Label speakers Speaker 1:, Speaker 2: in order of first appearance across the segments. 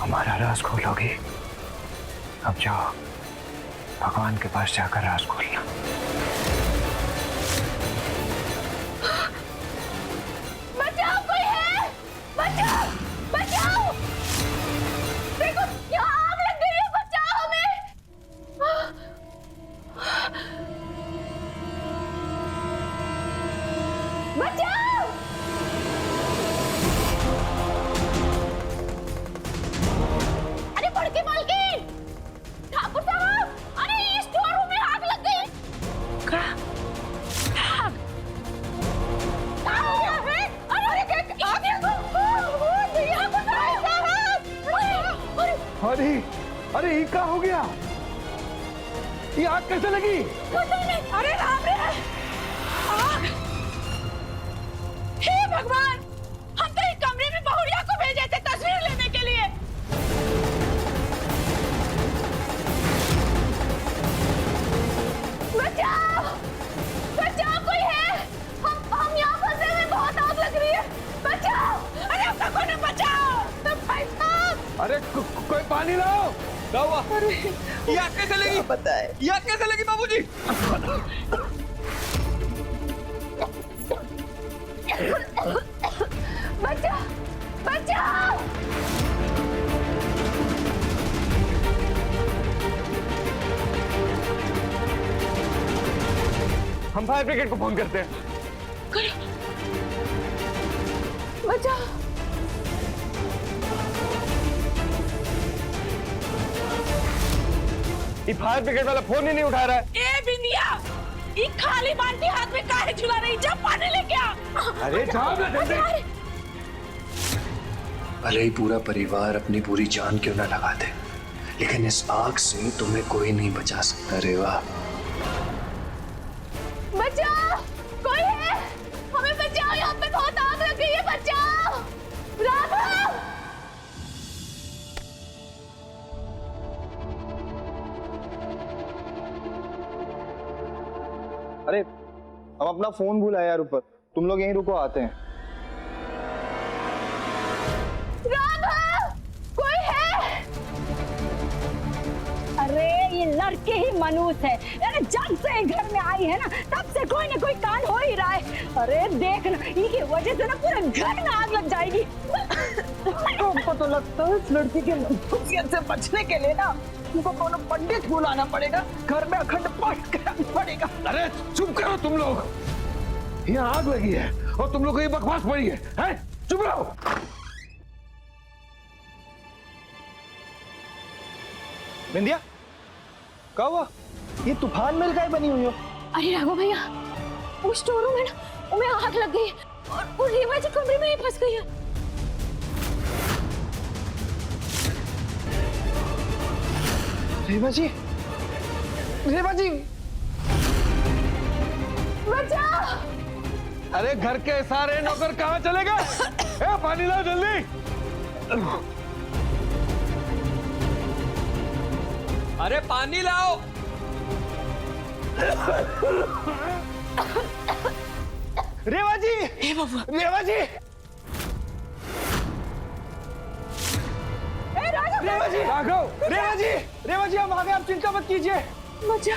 Speaker 1: हमारा राज खोलोगी? अब जाओ, भगवान के पास जाकर राज खोलना।
Speaker 2: बचाओ, कोई है? बचाओ, बचाओ! देखो, यहाँ आग लग गई है, बचाओ हमें! बचाओ! अरे बड़की मालकिन, ठाकुर साहब, अरे इस स्टोर रूम में आग लग गई। क्या? आग? क्या हो गया है? अरे आग
Speaker 1: अरे अरे ये क्या हो गया? ये आग कैसे लगी?
Speaker 2: अरे राम रे! आग! हे भगवान, हम तो एक कमरे में बहुरिया को भेजे थे तस्वीर लेने के लिए। बचाओ, बचाओ, कोई है? हम यहाँ फंसे हुए, बहुत आग लग रही है। बचाओ! अरे हम लोगों ने बचाओ! भाई साहब!
Speaker 1: अरे कोई पानी लाओ। क्या हुआ?
Speaker 2: अरे
Speaker 3: ये आग कैसे लगी?
Speaker 1: पता है।
Speaker 3: ये आग कैसे लगी बाबूजी?
Speaker 2: बचाओ, बचाओ!
Speaker 1: हम फायर ब्रिगेड को फोन करते हैं।
Speaker 2: बचाओ!
Speaker 1: ये फायर ब्रिगेड वाला फोन ही नहीं उठा रहा है।
Speaker 2: ए बिंदिया, ये खाली बाल्टी हाथ में काहे झुला रही? जा पानी लेके आ।
Speaker 1: अरे जाओ ना जल्दी।
Speaker 4: भले ही पूरा परिवार अपनी पूरी जान क्यों ना लगा दे, लेकिन इस आग से तुम्हें कोई नहीं बचा सकता रेवा।
Speaker 2: बचाओ, कोई है? हमें बचाओ, यहाँ पे बहुत आग लग गई है। बचाओ, राघव!
Speaker 5: अरे हम अपना फोन भूला यार ऊपर, तुम लोग यहीं रुको, आते हैं।
Speaker 2: राघव, कोई है? अरे ये लड़के ही मनूस है। अरे जब से घर में आई है ना, तब से कोई ना कोई कांड हो ही रहा है। अरे देख ना, इनकी वजह से ना पूरे घर में आग लग जाएगी।
Speaker 6: हमको तो लगता है इस लड़की के खुशियत से बचने के लिए ना तुमको कोनो पंडित बुलाना पड़ेगा, घर में अखंड पाठ कराना पड़ेगा।
Speaker 1: अरे चुप करो तुम लोग, यहाँ आग लगी है और तुम लोग को ये बकवास पड़ी है, हैं? चुप रहो।
Speaker 5: बिंदिया, क्या हुआ? ये तूफान में काय बनी हुई हो?
Speaker 2: अरे राघव भैया, वो स्टोर रूम है ना, उसमें आग लग गई है और वो रेवा जी कमरे में ही फंस गई है।
Speaker 5: रेवा जी, रेवा जी!
Speaker 2: बचाओ!
Speaker 1: अरे घर के सारे नौकर कहाँ चले गए? ए, पानी लाओ जल्दी।
Speaker 3: अरे पानी लाओ।
Speaker 5: रेवा जी! रेवा जी! रेवा जी!
Speaker 1: राघव,
Speaker 5: रेवा जी! रेवा जी, हम आ गए, आप चिंता मत कीजिए।
Speaker 2: बचा!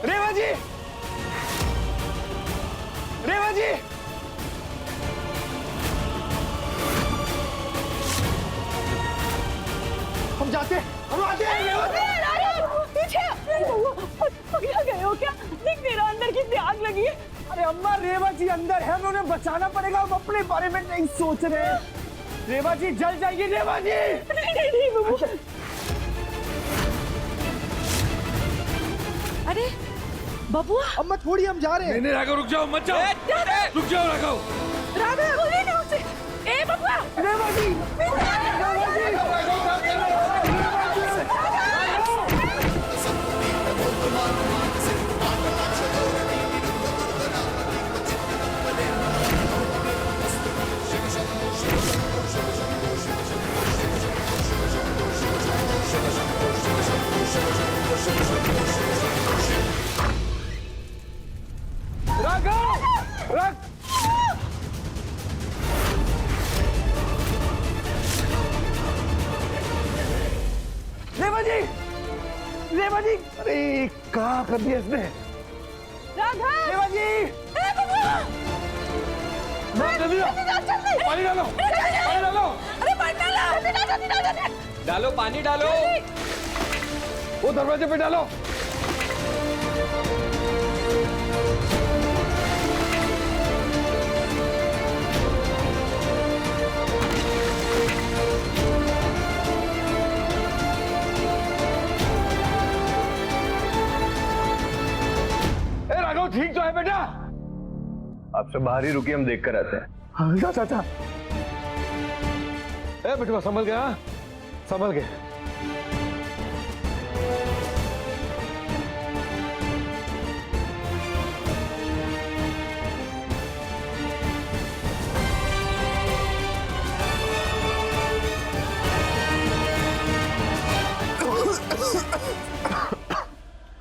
Speaker 5: रेवा जी! रेवा जी! हम जाते हैं, हम आते हैं। रेवा जी!
Speaker 2: पकड़ा गए हो क्या? देख मेरा अंदर कितनी आग लगी है।
Speaker 5: अरे अम्मा, रेवा जी अंदर है, हमें उन्हें बचाना पड़ेगा, हम अपने बारे में नहीं सोच रहे। रेवा जी जल जाइए, रेवा जी!
Speaker 2: नहीं बाबू। अरे बबुआ!
Speaker 5: अम्मा थोड़ी, हम जा रहे हैं।
Speaker 1: नहीं राघव, रुक जाओ, मत जाओ। रुक जाओ राघव।
Speaker 2: राघव, बोले ना उसे। ए बबुआ!
Speaker 5: रेवा जी! रेवा जी! जी, रेवा जी,
Speaker 1: अरे क्या कर दिया इसने?
Speaker 2: राघव
Speaker 5: रेवा जी,
Speaker 1: जल्दी आओ, पानी डालो, पानी डालो।
Speaker 2: अरे पानी डालो,
Speaker 3: डालो पानी डालो।
Speaker 1: वो दरवाजे पे डालो। ए राघव, ठीक तो है बेटा?
Speaker 4: आप सब बाहर ही रुकिए, हम देख कर आते हैं।
Speaker 5: हाँ चाचा,
Speaker 1: ए बेटवा संभल गया, संभल के।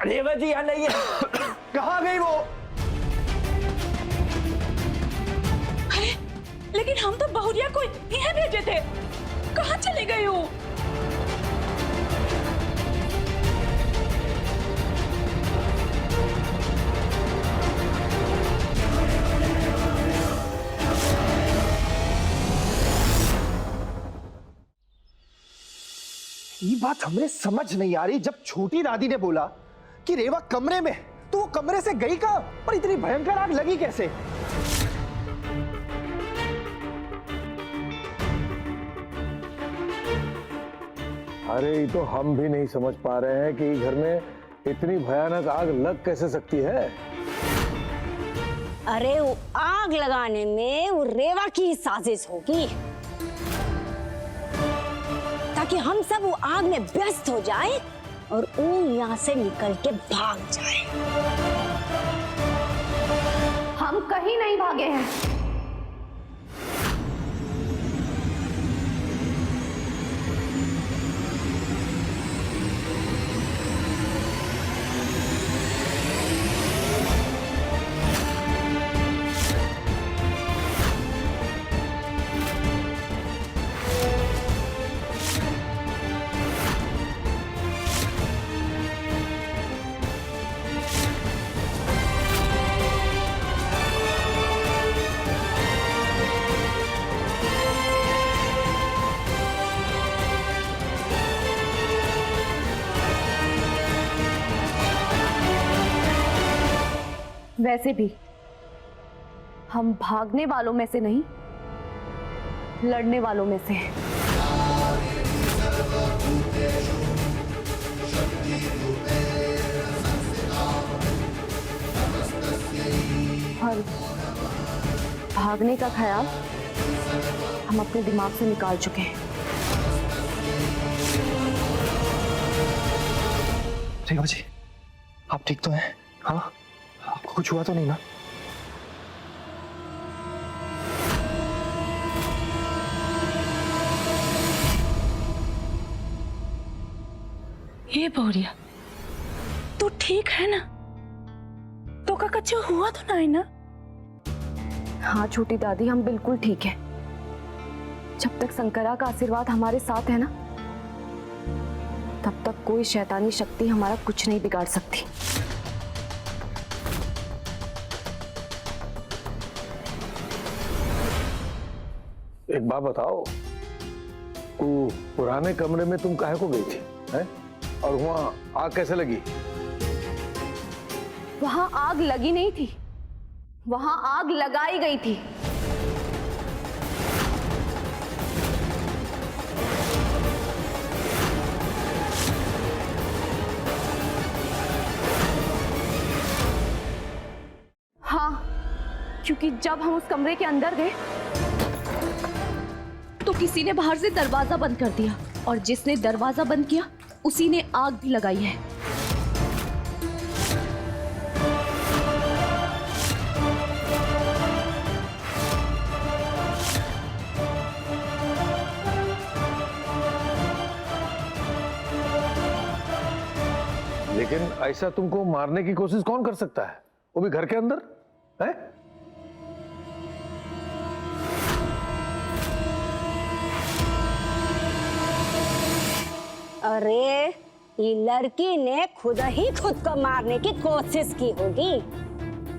Speaker 5: रेवा जी यहाँ नहीं है। कहाँ गई वो?
Speaker 2: अरे लेकिन हम तो बहुरिया को यहाँ भेजे थे, कहाँ चले गए हो?
Speaker 5: ये बात हमें समझ नहीं आ रही। जब छोटी दादी ने बोला कि रेवा कमरे में, तो वो कमरे से गई कहाँ और इतनी भयंकर आग लगी कैसे?
Speaker 1: अरे ये तो हम भी नहीं समझ पा रहे हैं कि घर में इतनी भयानक आग लग कैसे सकती है।
Speaker 7: अरे वो आग लगाने में वो रेवा की साजिश होगी, ताकि हम सब वो आग में व्यस्त हो जाएं और वो यहाँ से निकल के भाग जाए।
Speaker 2: हम कहीं नहीं भागे हैं। वैसे भी हम भागने वालों में से नहीं, लड़ने वालों में से हैं। और भागने का ख्याल हम अपने दिमाग से निकाल चुके हैं।
Speaker 5: रेवा जी, आप ठीक तो हैं? हाँ, आपको कुछ हुआ तो नहीं ना?
Speaker 2: ये बहुरिया, तू ठीक है ना? तो का कुछ हुआ तो नहीं ना? हाँ छोटी दादी, हम बिल्कुल ठीक है। जब तक शंकरा का आशीर्वाद हमारे साथ है ना, तब तक कोई शैतानी शक्ति हमारा कुछ नहीं बिगाड़ सकती।
Speaker 1: एक बात बताओ, वो पुराने कमरे में तुम काहे को गई थी, हैं? और वहां आग कैसे लगी?
Speaker 2: वहां आग लगी नहीं थी, वहां आग लगाई गई थी। हाँ, क्योंकि जब हम उस कमरे के अंदर गए तो किसी ने बाहर से दरवाजा बंद कर दिया, और जिसने दरवाजा बंद किया उसी ने आग भी लगाई है।
Speaker 1: लेकिन ऐसा तुमको मारने की कोशिश कौन कर सकता है, वो भी घर के अंदर, है?
Speaker 7: अरे ये लड़की ने खुद ही खुद को मारने की कोशिश की होगी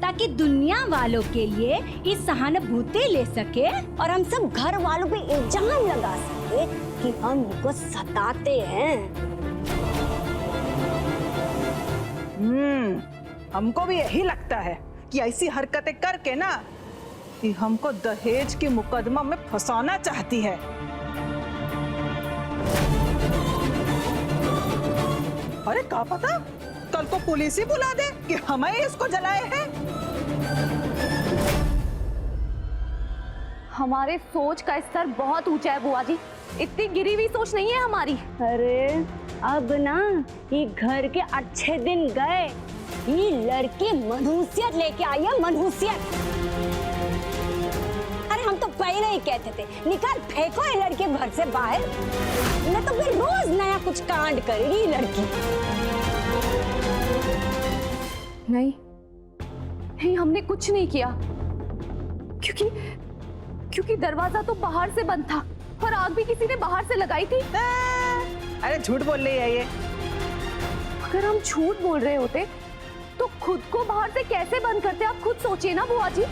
Speaker 7: ताकि दुनिया वालों के लिए इस सहानुभूति ले सके और हम सब घर वालों पे इल्जाम लगा सके कि हम इनको सताते हैं।
Speaker 6: हमको भी यही लगता है कि ऐसी हरकतें करके ना कि हमको दहेज के मुकदमा में फंसाना चाहती है। अरे क्या पता कल को पुलिस ही बुला दे कि हमें इसको जलाए हैं।
Speaker 2: हमारे सोच का स्तर बहुत ऊंचा है बुआ जी, इतनी गिरी हुई सोच नहीं है हमारी।
Speaker 7: अरे अब ना ये घर के अच्छे दिन गए, ये लड़की मनुष्यत लेके आई है, मनुष्यत। अरे हम तो पहले ही कहते थे निकाल फेंको ये लड़के घर से बाहर, नहीं तो फिर रोज नया कुछ कांड करेगी ये लड़की।
Speaker 2: नहीं नहीं, हमने कुछ नहीं किया, क्योंकि दरवाजा तो बाहर से बंद था और आग भी किसी ने बाहर से लगाई थी।
Speaker 6: अरे झूठ बोल रही है ये।
Speaker 2: अगर हम झूठ बोल रहे होते तो खुद को बाहर से कैसे बंद करते, आप खुद सोचिए ना बुआ जी।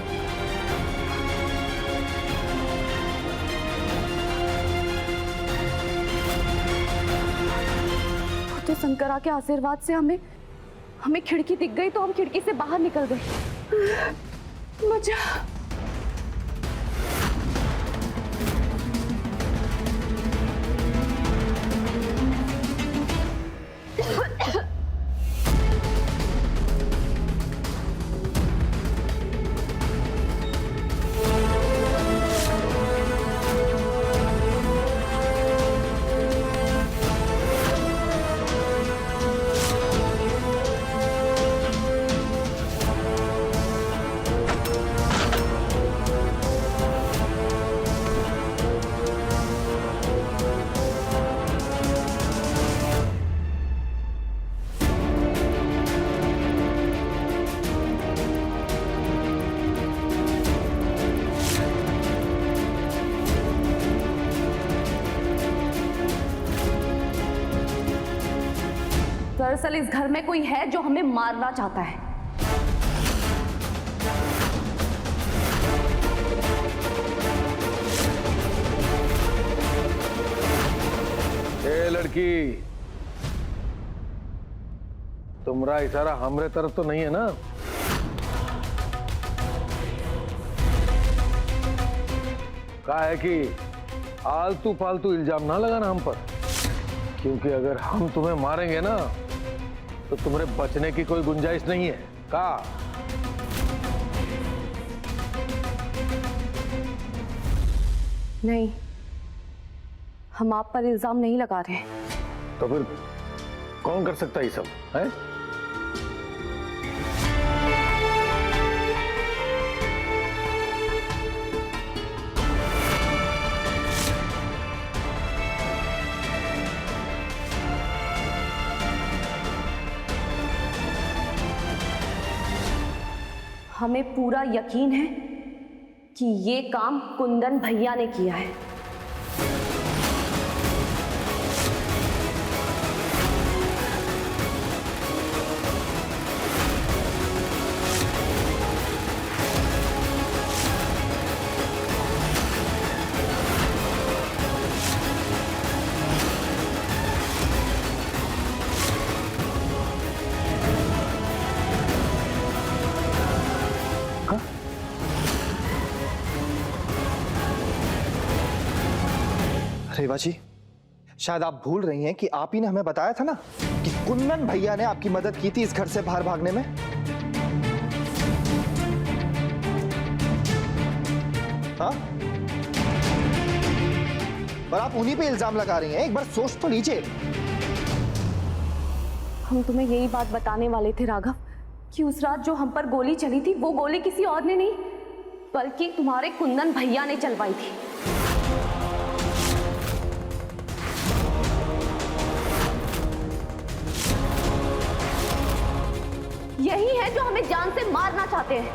Speaker 2: तो शंकरा के आशीर्वाद से हमें खिड़की दिख गई तो हम खिड़की से बाहर निकल गए। मजा। दरअसल इस घर में कोई है जो हमें मारना चाहता है।
Speaker 1: ए लड़की, तुम्हारा इशारा हमरे तरफ तो नहीं है ना? कहा है कि आलतू फालतू इल्जाम ना लगाना हम पर, क्योंकि अगर हम तुम्हें मारेंगे ना तो तुम्हारे बचने की कोई गुंजाइश नहीं है। कहा?
Speaker 2: नहीं, हम आप पर इल्जाम नहीं लगा रहे।
Speaker 1: तो फिर कौन कर सकता है ये सब है?
Speaker 2: हमें पूरा यकीन है कि ये काम कुंदन भैया ने किया है।
Speaker 5: रेवा जी, शायद आप भूल रही हैं कि आप ही ने हमें बताया था ना कि कुंदन भैया ने आपकी मदद की थी इस घर से बाहर भागने में। हाँ? और आप उन्हीं पे इल्जाम लगा रही हैं। एक बार सोच तो लीजिए।
Speaker 2: हम तुम्हें यही बात बताने वाले थे राघव कि उस रात जो हम पर गोली चली थी वो गोली किसी और ने नहीं बल्कि तुम्हारे कुंदन भैया ने चलवाई थी। यही है जो हमें जान से मारना चाहते हैं।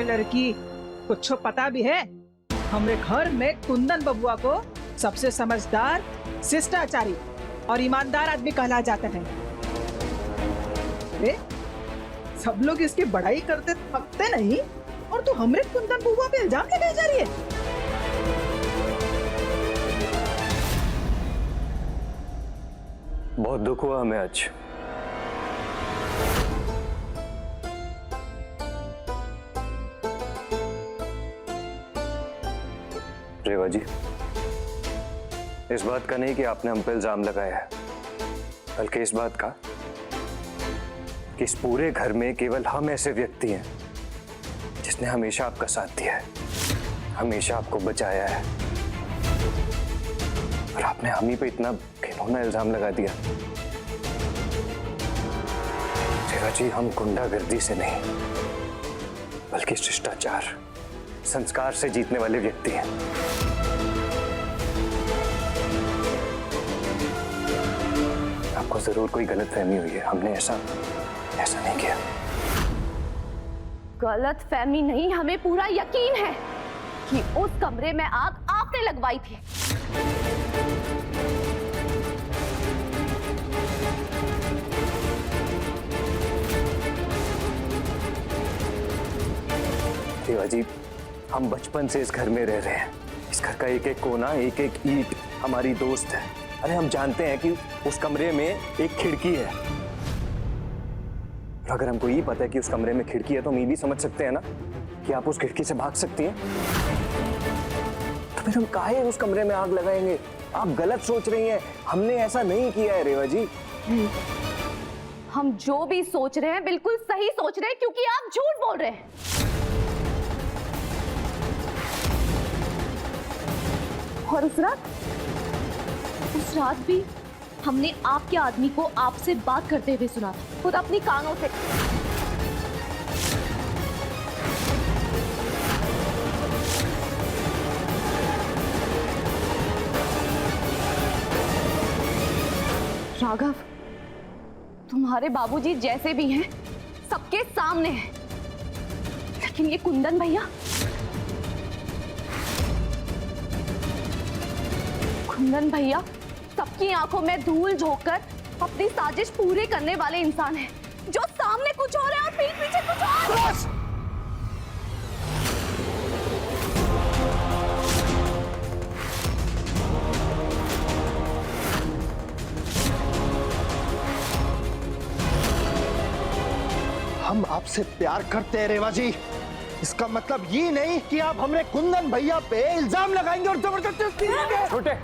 Speaker 6: लड़की, कुछ पता भी है? हमरे घर में कुंदन बबुआ को सबसे समझदार, शिष्टाचारी और ईमानदार आदमी कहला जाते हैं। अरे सब लोग इसकी बड़ाई करते थकते नहीं, और तू हमरे कुंदन बबुआ पे इल्जाम लगाई जा रही है।
Speaker 4: बहुत दुख हुआ हमें आज। रेवा जी, इस बात का नहीं कि आपने हम पे इल्जाम लगाया है, बल्कि इस बात का कि इस पूरे घर में केवल हम ऐसे व्यक्ति हैं जिसने हमेशा आपका साथ दिया है, हमेशा आपको बचाया है, और आपने हम ही पे इतना घिनौना इल्जाम लगा दिया। रेवा जी, हम गुंडागर्दी से नहीं बल्कि शिष्टाचार, संस्कार से जीतने वाले व्यक्ति हैं। आपको जरूर कोई गलतफहमी हुई है, हमने ऐसा नहीं किया।
Speaker 2: गलत फहमी नहीं, हमें पूरा यकीन है कि उस कमरे में आग आपने लगवाई थी।
Speaker 4: रेवा जी, हम बचपन से इस घर में रह रहे हैं। इस घर का एक एक कोना, एक एक ईंट हमारी दोस्त है। अरे हम जानते हैं कि उस कमरे में एक खिड़की है, और अगर हमको ये पता है कि उस कमरे में खिड़की है तो हम ये भी समझ सकते हैं ना कि आप उस खिड़की से भाग सकती हैं। तो फिर हम काहे उस कमरे में आग लगाएंगे? आप गलत सोच रही हैं, हमने ऐसा नहीं किया है रेवा जी।
Speaker 2: हम जो भी सोच रहे हैं बिल्कुल सही सोच रहे हैं, क्योंकि आप झूठ बोल रहे हैं। और उस रात भी हमने आपके आदमी को आपसे बात करते हुए सुना था, खुद अपनी कानों से। राघव, तुम्हारे बाबूजी जैसे भी हैं, सबके सामने हैं, लेकिन ये कुंदन भैया, कुंदन भैया सबकी आंखों में धूल झोंककर अपनी साजिश पूरी करने वाले इंसान हैं, जो सामने कुछ और है और पीठ पीछे कुछ और।
Speaker 5: हम आपसे प्यार करते हैं रेवा जी, इसका मतलब ये नहीं कि आप हमरे कुंदन भैया पे इल्जाम लगाएंगे और जबरदस्ती उसकी लेंगे।
Speaker 4: छोटे,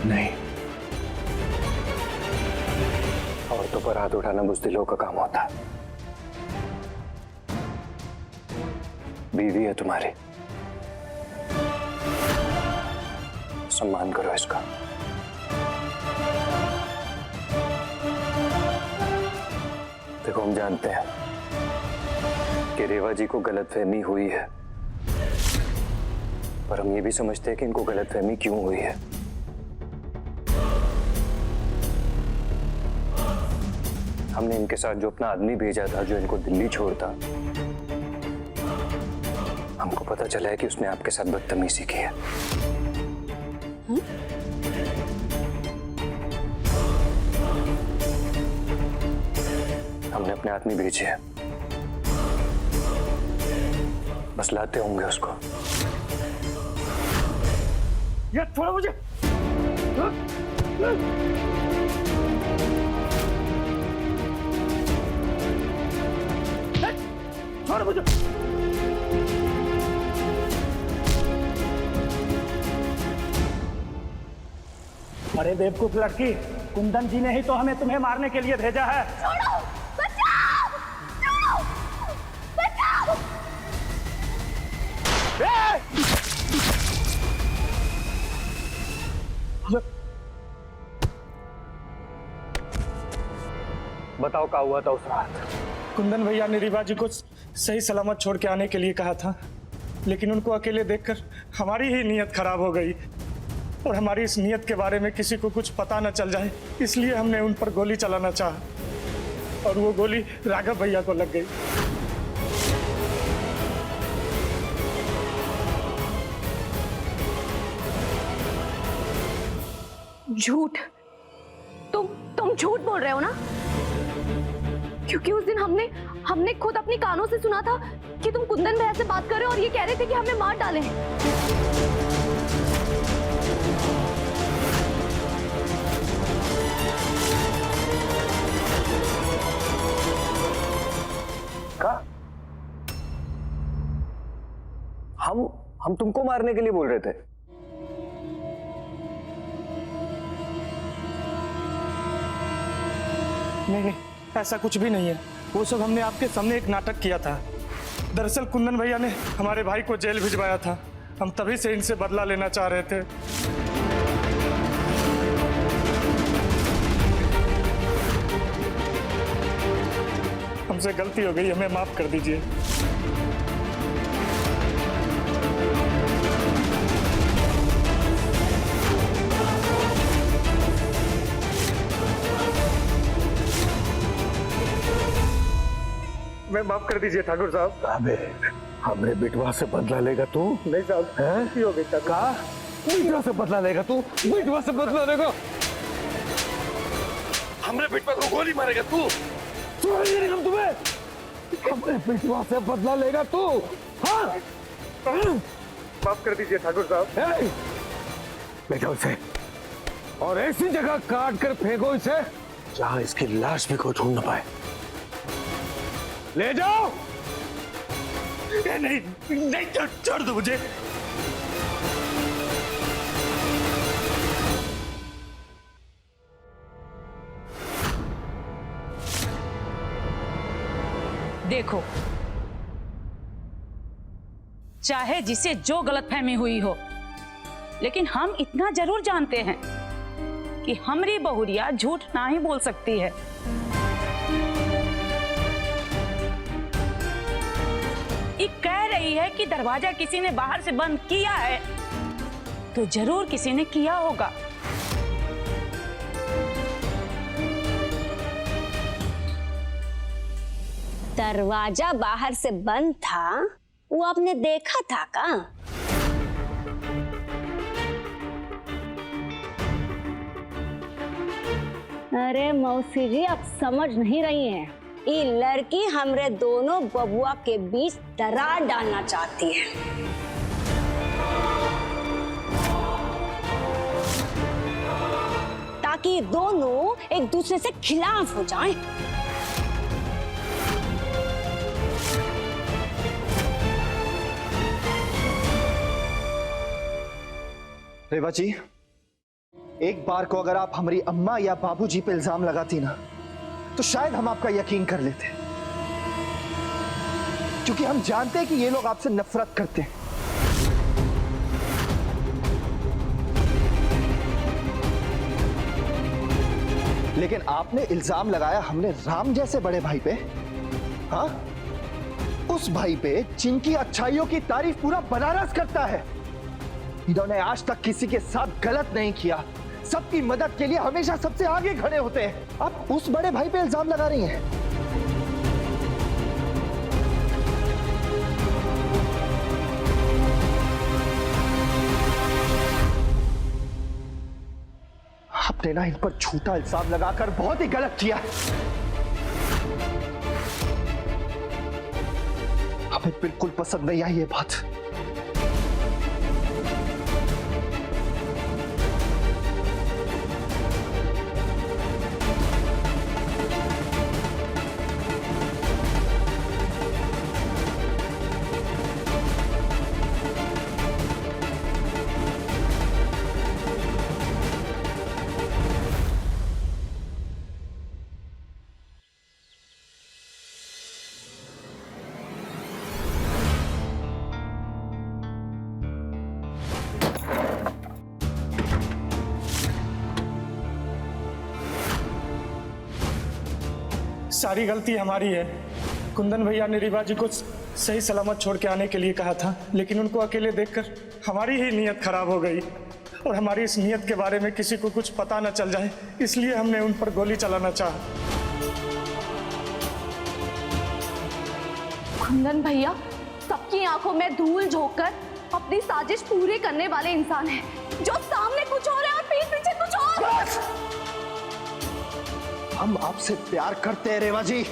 Speaker 4: नहीं, औरतों पर हाथ उठाना बुज़दिलों का काम होता है। बीवी है तुम्हारी, सम्मान करो इसका। देखो, हम जानते हैं कि रेवा जी को गलतफहमी हुई है, पर हम ये भी समझते हैं कि इनको गलतफहमी क्यों हुई है। हमने इनके साथ जो अपना आदमी भेजा था, जो इनको दिल्ली छोड़ता, हमको पता चला है कि उसने आपके साथ बदतमीजी की है। हमने अपने आदमी भेजे हैं, बस लाते होंगे उसको।
Speaker 1: ये छोड़ो मुझे। छोड़ो मुझे।
Speaker 8: अरे बेवकूफ लड़की, कुंदन जी ने ही तो हमें तुम्हें मारने के लिए भेजा है।
Speaker 2: छोड़ो, बचाओ, छोड़ो, बचाओ।
Speaker 1: बताओ क्या हुआ था उस रात?
Speaker 8: कुंदन भैया ने रीवा जी को सही सलामत छोड़ के आने के लिए कहा था, लेकिन उनको अकेले देखकर हमारी ही नीयत खराब हो गई और हमारी इस नीयत के बारे में किसी को कुछ पता न चल जाए, इसलिए हमने उन पर गोली चलाना चाहा और वो गोली राघव भैया को लग गई।
Speaker 2: झूठ। तुम झूठ बोल रहे हो ना? क्योंकि उस दिन हमने खुद अपनी कानों से सुना था कि तुम कुंदन भैया से बात कर रहे हो और ये कह रहे थे कि हमें मार डाले हैं।
Speaker 4: का? हम तुमको मारने के लिए बोल रहे थे?
Speaker 8: नहीं, ऐसा कुछ भी नहीं है। वो सब हमने आपके सामने एक नाटक किया था। दरअसल कुंदन भैया ने हमारे भाई को जेल भिजवाया था, हम तभी से इनसे बदला लेना चाह रहे थे। हमसे गलती हो गई, हमें माफ कर दीजिए। मैं माफ कर दीजिए ठाकुर साहब।
Speaker 1: अबे हमरे बिटवा से बदला लेगा तू?
Speaker 8: नहीं साहब,
Speaker 1: हैं?
Speaker 8: हो गई
Speaker 1: का? बिटवा से बदला लेगा तू? बिटवा से बदला लेगा? हमरे बिटवा को गोली मारेगा तू? छोड़ेंगे हम तुम्हें? हमरे बिटवा से बदला लेगा तू? हाँ?
Speaker 8: माफ कर दीजिए ठाकुर साहब।
Speaker 1: बेटा उसे और ऐसी जगह काट कर फेंको इसे जहां इसकी लाश भी कोई ढूंढ न पाए। ले जाओ।
Speaker 8: नहीं, छोड़ दो मुझे।
Speaker 9: देखो, चाहे जिसे जो गलतफहमी हुई हो, लेकिन हम इतना जरूर जानते हैं कि हमरी बहुरिया झूठ ना ही बोल सकती है। ये कह रही है कि दरवाजा किसी ने बाहर से बंद किया है, तो जरूर किसी ने किया होगा।
Speaker 7: दरवाजा बाहर से बंद था, वो आपने देखा था का? अरे मौसी जी, आप समझ नहीं रही हैं। ये लड़की हमरे दोनों बबुआ के बीच दरार डालना चाहती है। ताकि दोनों एक दूसरे से खिलाफ हो जाएं।
Speaker 5: रेवा जी, एक बार को अगर आप हमारी अम्मा या बाबूजी पे इल्जाम लगाती ना, तो शायद हम आपका यकीन कर लेते, क्योंकि हम जानते हैं कि ये लोग आपसे नफरत करते हैं। लेकिन आपने इल्जाम लगाया हमने राम जैसे बड़े भाई पे, हाँ? उस भाई पे जिनकी अच्छाइयों की तारीफ पूरा बनारस करता है। इन्होंने आज तक किसी के साथ गलत नहीं किया, सबकी मदद के लिए हमेशा सबसे आगे खड़े होते हैं। आप उस बड़े भाई पे इल्जाम लगा रही हैं। आपने ना इन पर झूठा इल्जाम लगाकर बहुत ही गलत किया। हमें बिल्कुल पसंद नहीं आई ये बात।
Speaker 8: सारी गलती हमारी है। कुंदन भैया ने रीवा जी को सही सलामत छोड़ के आने के लिए कहा था, लेकिन उनको अकेले देखकर हमारी ही नीयत खराब हो गई और हमारी इस नीयत के बारे में किसी को कुछ पता न चल जाए, इसलिए हमने उन पर गोली चलाना चाहा।
Speaker 2: कुंदन भैया सबकी आंखों में धूल झोंककर अपनी साजिश पूरी करने वाले इंसान हैं, जो सामने कुछ और है और पीठ पीछे कुछ और।
Speaker 5: हम आपसे प्यार करते हैं रेवा जी,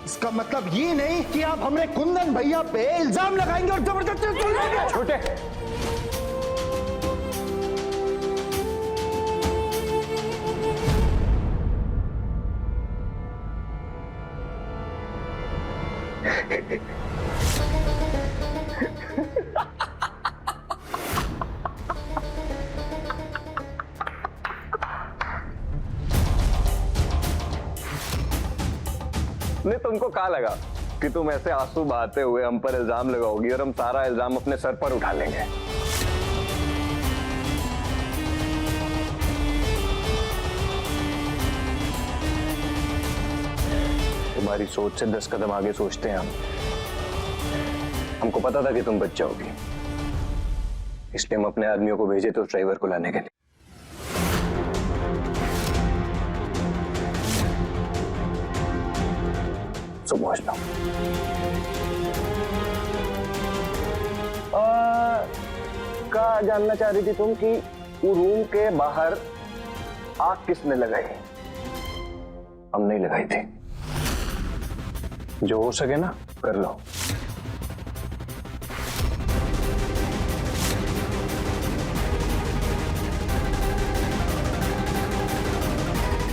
Speaker 5: इसका मतलब ये नहीं कि आप हमने कुंदन भैया पे इल्जाम लगाएंगे और जबरदस्ती सुनाएंगे।
Speaker 4: छोटे, नहीं, तुमको क्या लगा कि तुम ऐसे आंसू बहाते हुए हम पर इल्जाम लगाओगी और हम सारा इल्जाम अपने सर पर उठा लेंगे? तुम्हारी सोच से 10 कदम आगे सोचते हैं हम। हमको पता था कि तुम बच जाओगी, इसलिए हम अपने आदमियों को भेजे थे उस ड्राइवर को लाने के लिए। समझ लो। क्या जानना चाह रही थी तुम कि वो रूम के बाहर आग किसने लगाई? हम नहीं लगाई थी। जो हो सके ना कर लो।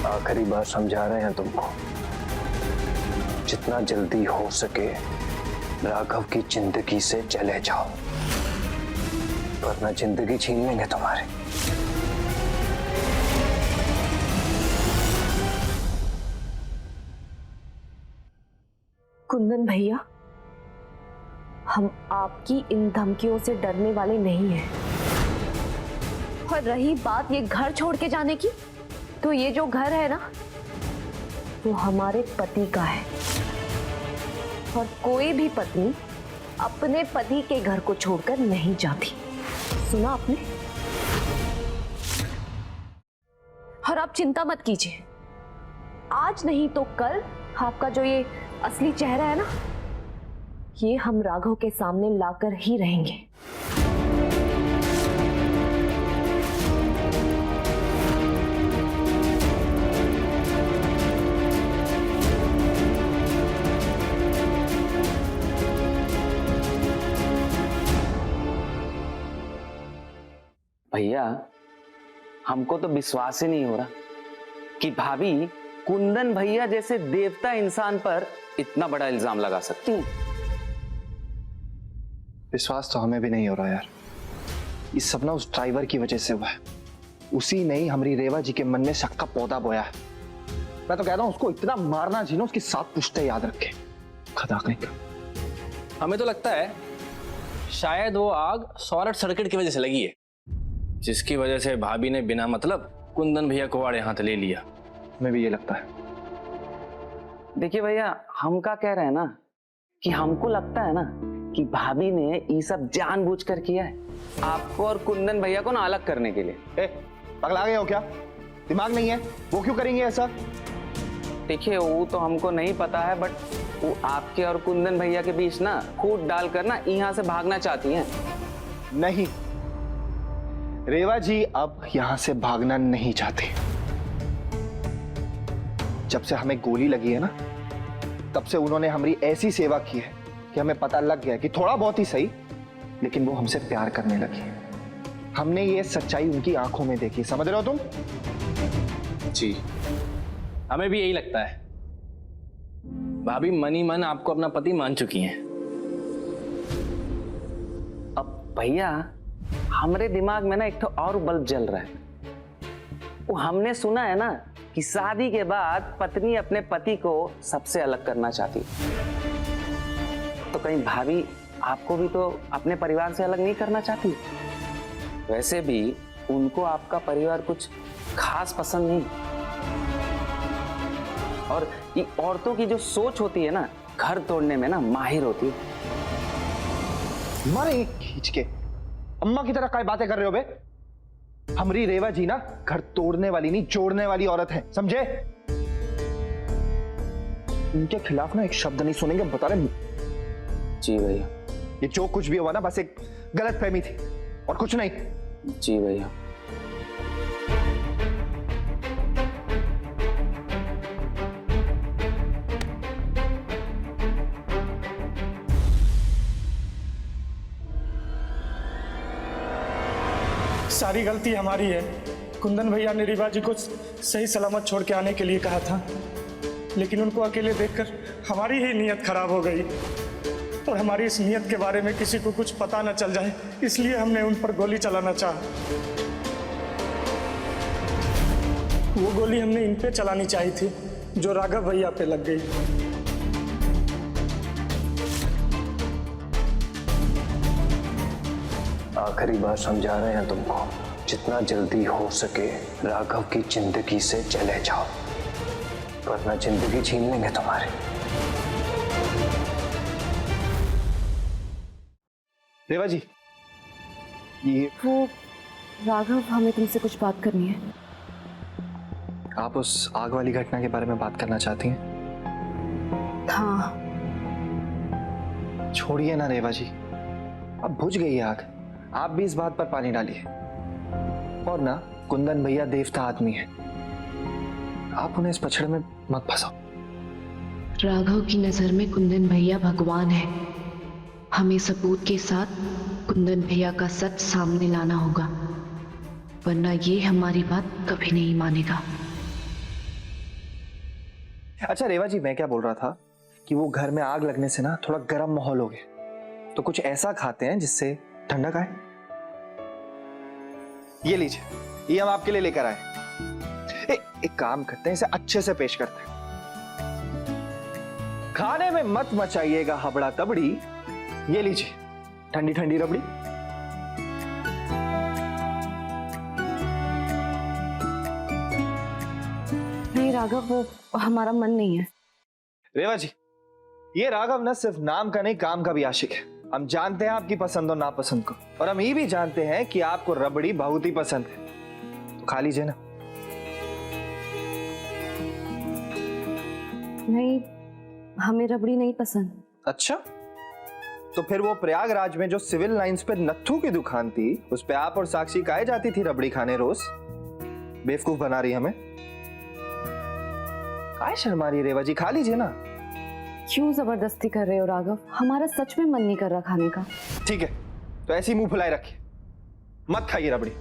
Speaker 4: आखिरी बार समझा रहे हैं तुमको, जितना जल्दी हो सके राघव की जिंदगी से चले जाओ, वरना जिंदगी छीन लेंगे तुम्हारे।
Speaker 2: कुंदन भैया, हम आपकी इन धमकियों से डरने वाले नहीं हैं। और रही बात ये घर छोड़ के जाने की, तो ये जो घर है ना, वो हमारे पति का है और कोई भी पत्नी अपने पति के घर को छोड़कर नहीं जाती। सुना आपने? और आप चिंता मत कीजिए, आज नहीं तो कल आपका जो ये असली चेहरा है ना, ये हम राघव के सामने लाकर ही रहेंगे।
Speaker 10: भैया, हमको तो विश्वास ही नहीं हो रहा कि भाभी कुंदन भैया जैसे देवता इंसान पर इतना बड़ा इल्जाम लगा सकती हैं।
Speaker 5: विश्वास तो हमें भी नहीं हो रहा यार। ये सब ना उस ड्राइवर की वजह से हुआ है। उसी ने ही हमारी रेवा जी के मन में शक का पौधा बोया है। मैं तो कहता हूँ उसको इतना मारना चाहिए, उसकी 7 पुश्ते याद रखे। खदा कहीं का।
Speaker 3: हमें तो लगता है शायद वो आग शॉर्ट सर्किट की वजह से लगी है, जिसकी वजह से भाभी ने बिना मतलब कुंदन भैया को आड़े हाथ ले लिया।
Speaker 5: हमें भी ये लगता है।
Speaker 10: देखिए भैया, हम क्या कह रहे हैं ना कि हमको लगता है ना कि भाभी ने ये सब जानबूझकर किया है, आपको और कुंदन भैया को ना अलग करने के लिए।
Speaker 5: पगला गए हो क्या? दिमाग नहीं है? वो क्यों करेंगे ऐसा?
Speaker 10: देखिए, वो तो हमको नहीं पता है, बट वो आपके और कुंदन भैया के बीच ना फूट डालकर ना यहाँ से भागना चाहती हैं।
Speaker 5: नहीं, रेवा जी अब यहां से भागना नहीं चाहते। जब से हमें गोली लगी है ना, तब से उन्होंने हमारी ऐसी सेवा की है कि हमें पता लग गया कि थोड़ा बहुत ही सही, लेकिन वो हमसे प्यार करने लगी। हमने ये सच्चाई उनकी आंखों में देखी। समझ रहे हो तुम?
Speaker 3: जी, हमें भी यही लगता है। भाभी मन ही मन आपको अपना पति मान चुकी हैं।
Speaker 10: अब भैया, हमारे दिमाग में ना एक तो और बल्ब जल रहा है। वो हमने सुना है ना कि शादी के बाद पत्नी अपने पति को सबसे अलग करना चाहती। तो कहीं भाभी आपको भी तो अपने परिवार से अलग नहीं करना चाहती? वैसे भी उनको आपका परिवार कुछ खास पसंद नहीं। और ये औरतों की जो सोच होती है ना, घर तोड़ने में ना माहिर होती है।
Speaker 5: मारे खींच के। अम्मा की तरह काय बातें कर रहे हो बे? हमारी रेवा जी ना घर तोड़ने वाली नहीं, जोड़ने वाली औरत है, समझे? उनके खिलाफ ना एक शब्द नहीं सुनेंगे, बता रहे।
Speaker 10: जी भैया।
Speaker 5: ये जो कुछ भी हुआ ना बस एक गलत फहमी थी और कुछ नहीं।
Speaker 10: जी भैया।
Speaker 8: सारी गलती हमारी है। कुंदन भैया ने रीवा जी को सही सलामत छोड़ के आने के लिए कहा था, लेकिन उनको अकेले देखकर हमारी ही नीयत खराब हो गई और हमारी इस नीयत के बारे में किसी को कुछ पता न चल जाए, इसलिए हमने उन पर गोली चलाना चाहा। वो गोली हमने इन पे चलानी चाहिए थी, जो राघव भैया पे लग गई।
Speaker 4: आखिरी बार समझा रहे हैं तुमको, जितना जल्दी हो सके राघव की जिंदगी से चले जाओ, वरना जिंदगी छीन लेंगे तुम्हारी।
Speaker 5: रेवा जी, ये
Speaker 11: वो राघव, हमें तुमसे कुछ बात करनी है।
Speaker 5: आप उस आग वाली घटना के बारे में बात करना चाहती हैं?
Speaker 11: हाँ।
Speaker 5: छोड़िए ना रेवा जी, अब बुझ गई है आग, आप भी इस बात पर पानी डालिए। और ना कुंदन भैया देवता आदमी है, आप उन्हें इस पछड़ में मत फंसाओ।
Speaker 11: राघव की नजर में कुंदन भैया भगवान है। हमें सबूत के साथ कुंदन भैया का सच सामने लाना होगा, वरना ये हमारी बात कभी नहीं मानेगा।
Speaker 5: अच्छा रेवा जी, मैं क्या बोल रहा था कि वो घर में आग लगने से ना थोड़ा गर्म माहौल हो गया, तो कुछ ऐसा खाते हैं जिससे ठंडक आए। ये लीजिए, ये हम आपके लिए लेकर आए। एक काम करते हैं, इसे अच्छे से पेश करते हैं। खाने में मत मचाइएगा हबड़ा तबड़ी। ये लीजिए ठंडी ठंडी रबड़ी।
Speaker 11: नहीं राघव, वो हमारा मन नहीं है।
Speaker 5: रेवा जी, ये राघव न सिर्फ नाम का नहीं काम का भी आशिक है। हम जानते हैं आपकी पसंद और नापसंद को, और हम ये भी जानते हैं कि आपको रबड़ी बहुत ही पसंद है, तो खा लीजिए ना।
Speaker 11: नहीं, हमें रबड़ी नहीं पसंद।
Speaker 5: अच्छा, तो फिर वो प्रयागराज में जो सिविल लाइंस पे नत्थू की दुकान थी, उस पे आप और साक्षी काहे जाती थी रबड़ी खाने रोज? बेवकूफ बना रही हमें। काहे शर्मा रही रेवा जी, खा लीजिए ना।
Speaker 11: क्यों जबरदस्ती कर रहे हो राघव? हमारा सच में मन नहीं कर रहा खाने का।
Speaker 5: ठीक है, तो ऐसी मुंह फुलाए रखिए, मत खाइए रबड़ी।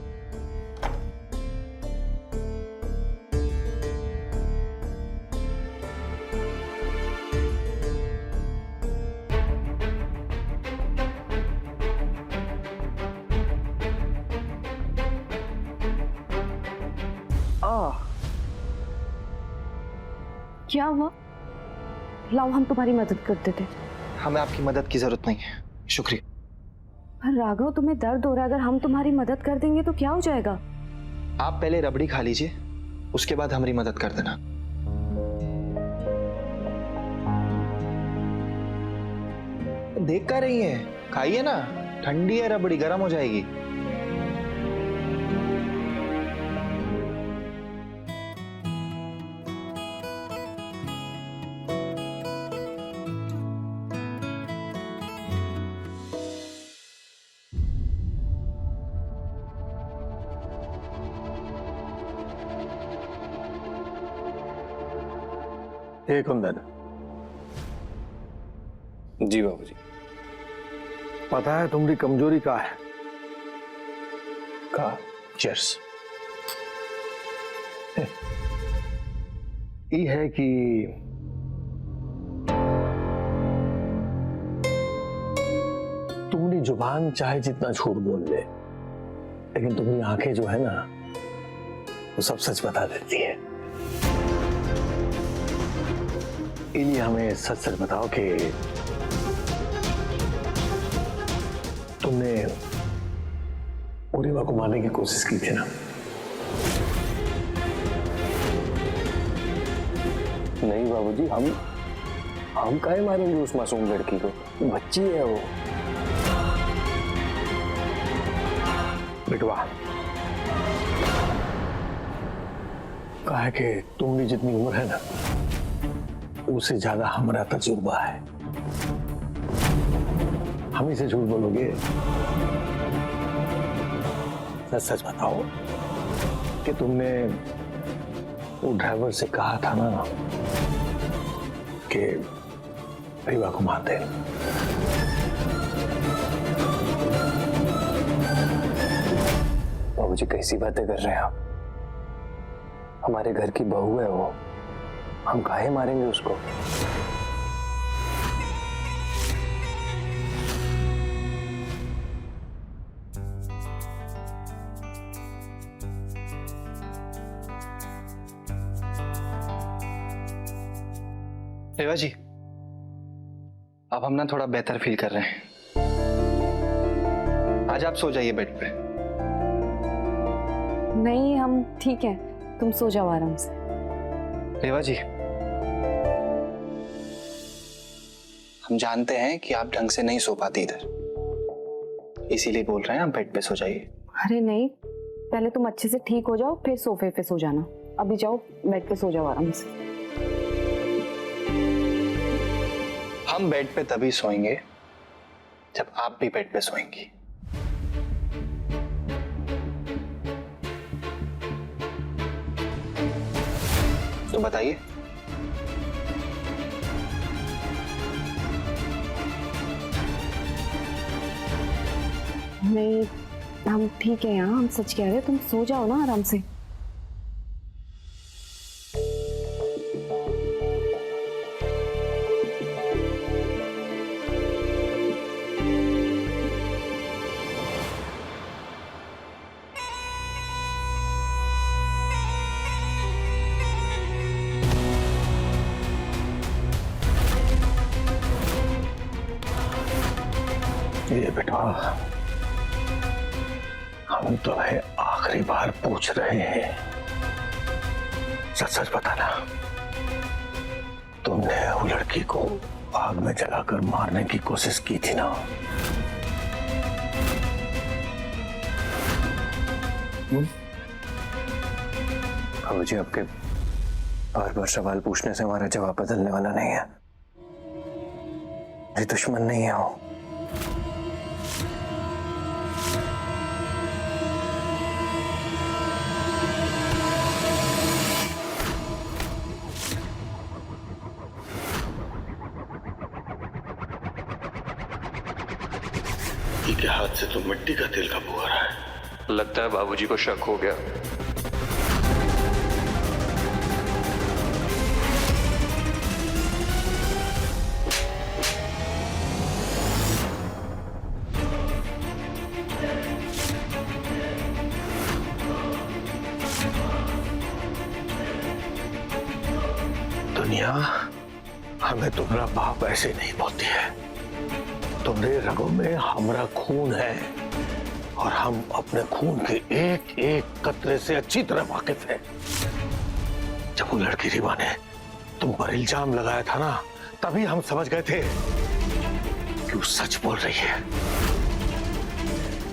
Speaker 11: क्या हुआ? लाओ, हम तुम्हारी मदद करते थे।
Speaker 5: हमें आपकी मदद की जरूरत नहीं है, शुक्रिया।
Speaker 11: पर राघव, तुम्हें दर्द हो रहा है, अगर हम तुम्हारी मदद कर देंगे तो क्या हो जाएगा?
Speaker 5: आप पहले रबड़ी खा लीजिए, उसके बाद हमारी मदद कर देना। देख कर रही है, खाइए ना, ठंडी है रबड़ी, गर्म हो जाएगी।
Speaker 1: हे कुंदन।
Speaker 3: जी बाबूजी।
Speaker 1: पता है तुम्हारी कमजोरी का है?
Speaker 4: का चीयर्स।
Speaker 1: ये है कि तुम्हारी जुबान चाहे जितना झूठ बोल ले, लेकिन तुम्हारी आंखें जो है ना, वो सब सच बता देती है। इन्हीं हमें सच सच बताओ कि तुमने पूर्णिमा को मारने की कोशिश की थी ना?
Speaker 4: नहीं बाबूजी, हम काहे मारेंगे उस मासूम लड़की को? बच्ची है वो।
Speaker 1: बिटवा, कहा है कि तुम भी जितनी उम्र है ना, उससे ज्यादा हमारा तजुर्बा है। हम ही से झूठ बोलोगे? सच सच बताओ कि तुमने वो ड्राइवर से कहा था ना कि रीवा को मार दे।
Speaker 4: बाबूजी कैसी बातें कर रहे हैं आप? हमारे घर की बहू है वो, हम काहे मारेंगे उसको?
Speaker 5: रेवा जी, अब हम ना थोड़ा बेहतर फील कर रहे हैं। आज आप सो जाइए बेड पे।
Speaker 11: नहीं, हम ठीक है, तुम सो जाओ आराम से।
Speaker 5: रेवा जी, हम जानते हैं कि आप ढंग से नहीं सो पाती इधर, इसीलिए बोल रहे हैं आप बेड पे सो जाइए।
Speaker 11: अरे नहीं, पहले तुम अच्छे से ठीक हो जाओ, फिर सोफे पे सो जाना। अभी जाओ बेड पे सो जाओ आराम से।
Speaker 5: हम बेड पे तभी सोएंगे जब आप भी बेड पे सोएंगी। तो बताइए।
Speaker 11: नहीं, हम ठीक है यहाँ, हम सच कह रहे हैं, तुम सो जाओ ना आराम से।
Speaker 1: ये बेटा, हम तो है आखिरी बार पूछ रहे हैं, सच सच बताना, तुमने वो लड़की को आग में जलाकर मारने की कोशिश की थी ना?
Speaker 4: बाबूजी, आपके बार बार सवाल पूछने से हमारा जवाब बदलने वाला नहीं है। मेरी दुश्मन नहीं है वो।
Speaker 1: के हाथ से तो मिट्टी का तेल का बुआ रहा है।
Speaker 4: लगता है बाबूजी को शक हो गया।
Speaker 1: दुनिया हमें तुम्हारा बाप ऐसे नहीं बोलती है। तुम्हारे रगों में हमारा खून है और हम अपने खून के एक एक कतरे से अच्छी तरह वाकिफ है। जब वो लड़की रीवा ने तुम पर इल्जाम लगाया था ना, तभी हम समझ गए थे कि वो सच बोल रही है।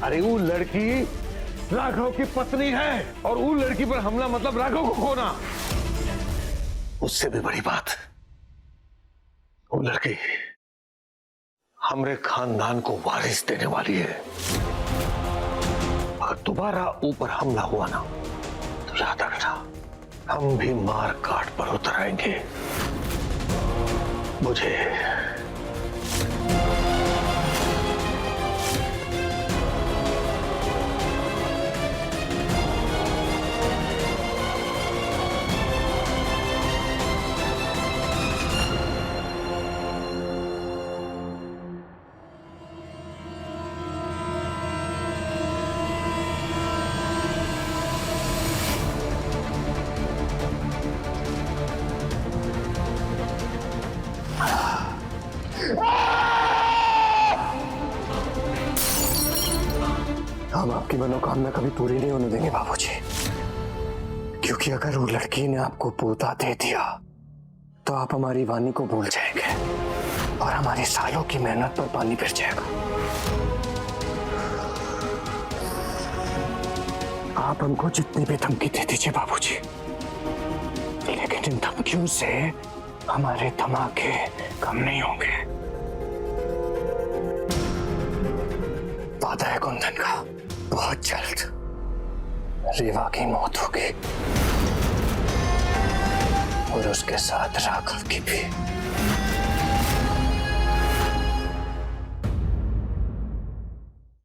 Speaker 1: अरे वो लड़की राघव की पत्नी है और वो लड़की पर हमला मतलब राघव को खोना। उससे भी बड़ी बात, वो लड़की हमारे खानदान को वारिस देने वाली है। अगर दोबारा ऊपर हमला हुआ ना, तो याद रखना, हम भी मार काट पर उतर आएंगे। मुझे
Speaker 4: हम आपकी मनोकामना कभी पूरी नहीं होने देंगे बाबूजी, क्योंकि अगर वो लड़की ने आपको पोता दे दिया तो आप हमारी वाणी को भूल जाएंगे। और हमारी सालों की मेहनत पर पानी फिर जाएगा। आप हमको जितनी भी धमकी दे दीजिए बाबूजी, लेकिन इन धमकियों से हमारे धमाके कम नहीं होंगे। वादा है कुंदन का, बहुत जल्द रीवा की मौत होगी और उसके साथ राघव की भी।